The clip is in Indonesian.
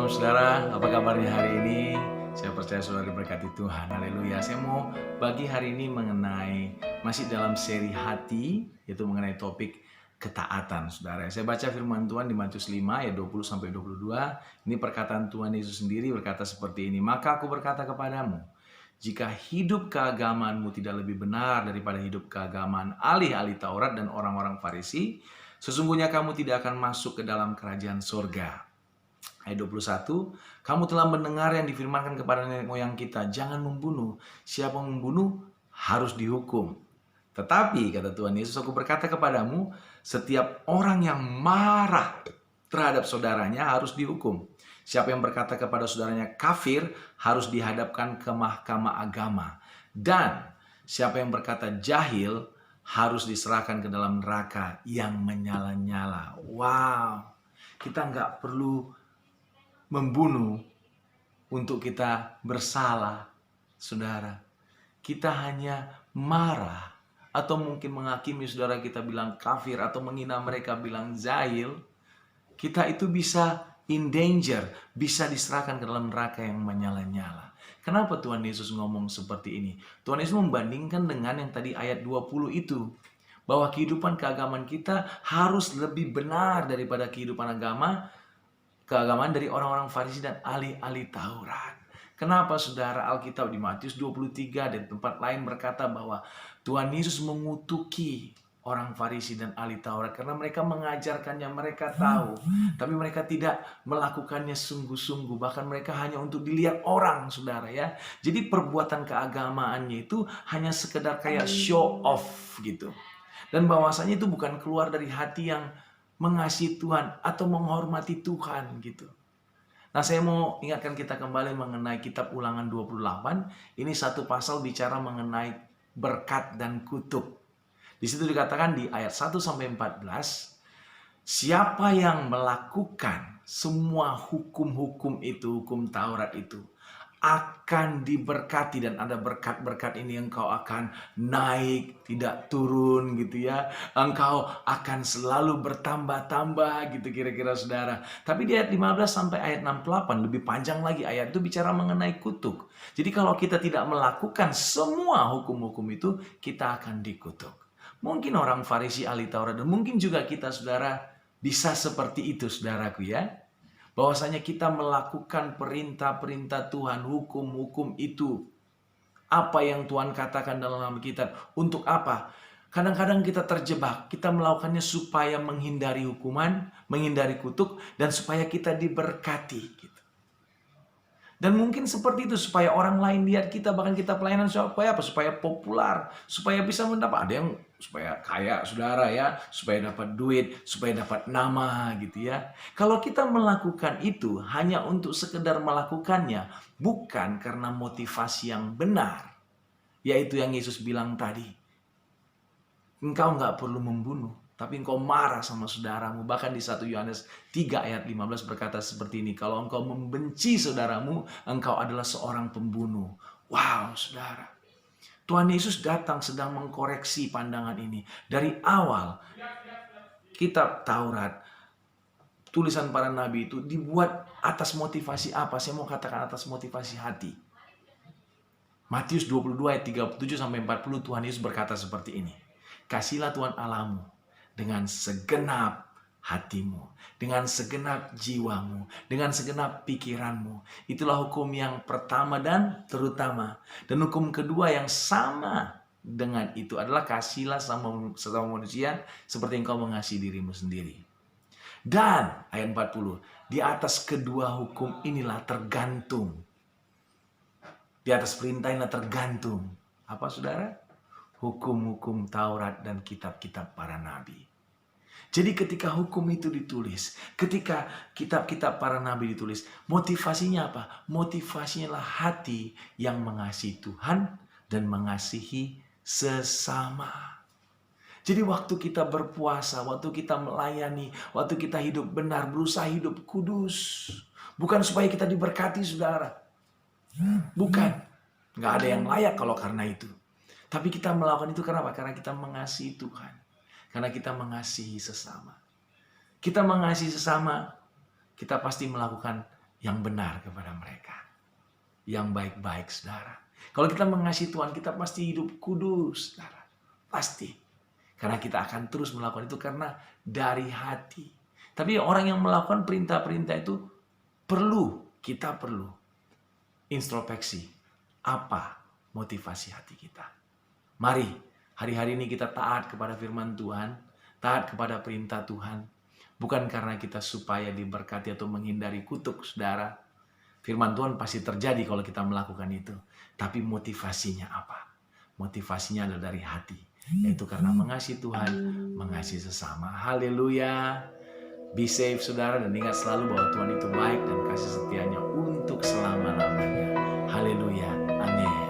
Shalom saudara, apa kabarnya hari ini? Saya percaya saudara diberkati Tuhan, haleluya. Saya mau bagi hari ini mengenai, masih dalam seri hati, yaitu mengenai topik ketaatan saudara. Saya baca firman Tuhan di Matius 5 ayat 20-22. Ini perkataan Tuhan Yesus sendiri berkata seperti ini. Maka aku berkata kepadamu, jika hidup keagamaanmu tidak lebih benar daripada hidup keagamaan ahli-ahli Taurat dan orang-orang Farisi, sesungguhnya kamu tidak akan masuk ke dalam kerajaan surga. Ayat 21, kamu telah mendengar yang difirmankan kepada nenek moyang kita, jangan membunuh. Siapa membunuh harus dihukum. Tetapi, kata Tuhan Yesus, aku berkata kepadamu, setiap orang yang marah terhadap saudaranya harus dihukum. Siapa yang berkata kepada saudaranya kafir harus dihadapkan ke mahkamah agama. Dan siapa yang berkata jahil harus diserahkan ke dalam neraka yang menyala-nyala. Wow, kita nggak perlu membunuh untuk kita bersalah, saudara. Kita hanya marah atau mungkin menghakimi saudara kita bilang kafir atau menghina mereka bilang jahil. Kita itu bisa in danger, bisa diserahkan ke dalam neraka yang menyala-nyala. Kenapa Tuhan Yesus ngomong seperti ini? Tuhan Yesus membandingkan dengan yang tadi ayat 20 itu. Bahwa kehidupan keagamaan kita harus lebih benar daripada keagamaan dari orang-orang Farisi dan ahli-ahli Taurat. Kenapa saudara? Alkitab di Matius 23 dan tempat lain berkata bahwa Tuhan Yesus mengutuki orang Farisi dan ahli Taurat karena mereka mengajarkannya, mereka tahu, tapi mereka tidak melakukannya sungguh-sungguh, bahkan mereka hanya untuk dilihat orang, saudara ya. Jadi perbuatan keagamaannya itu hanya sekedar kayak show off gitu. Dan bahwasanya itu bukan keluar dari hati yang mengasihi Tuhan atau menghormati Tuhan gitu. Nah, saya mau ingatkan kita kembali mengenai kitab Ulangan 28. Ini satu pasal bicara mengenai berkat dan kutuk. Di situ dikatakan di ayat 1 sampai 14, siapa yang melakukan semua hukum-hukum itu, hukum Taurat itu, akan diberkati, dan ada berkat-berkat ini, engkau akan naik, tidak turun gitu ya. Engkau akan selalu bertambah-tambah gitu kira-kira saudara. Tapi di ayat 15 sampai ayat 68 lebih panjang lagi, ayat itu bicara mengenai kutuk. Jadi kalau kita tidak melakukan semua hukum-hukum itu, kita akan dikutuk. Mungkin orang Farisi ahli Taurat dan mungkin juga kita saudara bisa seperti itu saudaraku ya. Bahwasanya kita melakukan perintah-perintah Tuhan, hukum-hukum itu. Apa yang Tuhan katakan dalam Alkitab. Untuk apa? Kadang-kadang kita terjebak. Kita melakukannya supaya menghindari hukuman, menghindari kutuk, dan supaya kita diberkati. Gitu. Dan mungkin seperti itu supaya orang lain lihat kita, bahkan kita pelayanan supaya apa? Supaya populer, supaya bisa mendapat, ada yang supaya kaya saudara ya, supaya dapat duit, supaya dapat nama gitu ya. Kalau kita melakukan itu hanya untuk sekedar melakukannya, bukan karena motivasi yang benar, yaitu yang Yesus bilang tadi. Engkau nggak perlu membunuh, tapi engkau marah sama saudaramu. Bahkan di 1 Yohanes 3 ayat 15 berkata seperti ini. Kalau engkau membenci saudaramu, engkau adalah seorang pembunuh. Wow, saudara. Tuhan Yesus datang sedang mengkoreksi pandangan ini. Dari awal, kitab Taurat, tulisan para nabi itu dibuat atas motivasi apa? Saya mau katakan atas motivasi hati. Matius 22 ayat 37 sampai 40 Tuhan Yesus berkata seperti ini. Kasihlah Tuhan Allahmu dengan segenap hatimu, dengan segenap jiwamu, dengan segenap pikiranmu. Itulah hukum yang pertama dan terutama. Dan hukum kedua yang sama dengan itu adalah kasihlah sesama manusia seperti engkau mengasihi dirimu sendiri. Dan ayat 40, di atas kedua hukum inilah tergantung. Di atas perintah inilah tergantung. Apa saudara? Hukum-hukum Taurat dan kitab-kitab para nabi. Jadi ketika hukum itu ditulis, ketika kitab-kitab para nabi ditulis, motivasinya apa? Motivasinya adalah hati yang mengasihi Tuhan dan mengasihi sesama. Jadi waktu kita berpuasa, waktu kita melayani, waktu kita hidup benar, berusaha hidup kudus. Bukan supaya kita diberkati saudara. Bukan. Nggak ada yang layak kalau karena itu. Tapi kita melakukan itu kenapa? Karena kita mengasihi Tuhan. Karena kita mengasihi sesama. Kita mengasihi sesama, kita pasti melakukan yang benar kepada mereka. Yang baik-baik, saudara. Kalau kita mengasihi Tuhan, kita pasti hidup kudus, saudara. Pasti. Karena kita akan terus melakukan itu karena dari hati. Tapi orang yang melakukan perintah-perintah itu kita perlu introspeksi. Apa motivasi hati kita? Mari, hari-hari ini kita taat kepada firman Tuhan, taat kepada perintah Tuhan. Bukan karena kita supaya diberkati atau menghindari kutuk, saudara. Firman Tuhan pasti terjadi kalau kita melakukan itu. Tapi motivasinya apa? Motivasinya adalah dari hati. Yaitu karena mengasihi Tuhan, mengasihi sesama. Haleluya. Be safe, saudara, dan ingat selalu bahwa Tuhan itu baik dan kasih setianya untuk selama-lamanya. Haleluya. Amin.